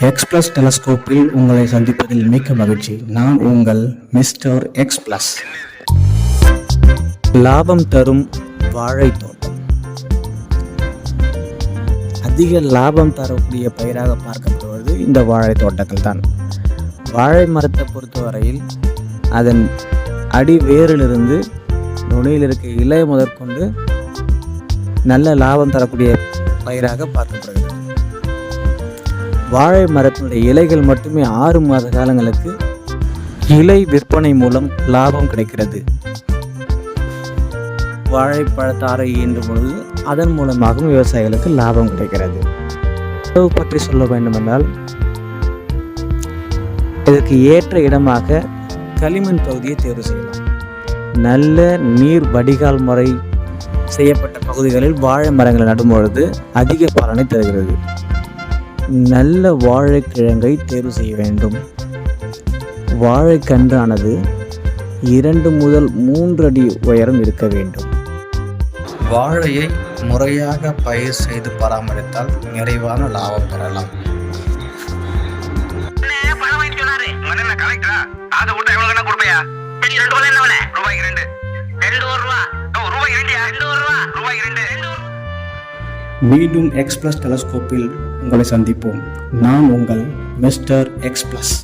X plus டெலஸ்கோப்பில் உங்களை சந்திப்பதில் மிக்க மகிழ்ச்சி. நான் உங்கள் மிஸ்டர் எக்ஸ் பிளஸ். லாபம் தரும் வாழை தோட்டம். அதிக லாபம் தரக்கூடிய பயிராக பார்க்கப்படுவது இந்த வாழை தோட்டங்கள் தான். வாழை மரத்தை பொறுத்தவரையில் அதன் அடி வேரிலிருந்து நுனியில் இருக்க இலை முதற்கொண்டு நல்ல லாபம் தரக்கூடிய பயிராக பார்க்கப்படுகிறது. வாழை மரத்தினுடைய இலைகள் மட்டுமே 6 மாத காலங்களுக்கு இலை விற்பனை மூலம் லாபம் கிடைக்கிறது. வாழைப்பழத்தாரை ஈன்ற பொழுது அதன் மூலமாகவும் விவசாயிகளுக்கு லாபம் கிடைக்கிறது. உணவு பற்றி சொல்ல வேண்டுமென்றால் இதற்கு ஏற்ற இடமாக களிமண் பகுதியை தேர்வு செய்யலாம். நல்ல நீர் வடிகால் முறை செய்யப்பட்ட பகுதிகளில் வாழை மரங்களை நடும்பொழுது அதிக பலனை தருகிறது. நல்ல வாழைக்கிழங்கை தேர்வு செய்ய வேண்டும். வாழைக்கன்றானது 2 முதல் 3 அடி உயரம் இருக்க வேண்டும். வாழையை முறையாக பயிர் செய்து பராமரித்தால் நிறைவான லாபம் பெறலாம். மீண்டும் எக்ஸ் பிளஸ் டெலஸ்கோப்பில் உங்களை சந்திப்போம். நான் உங்கள் மிஸ்டர் எக்ஸ் பிளஸ்.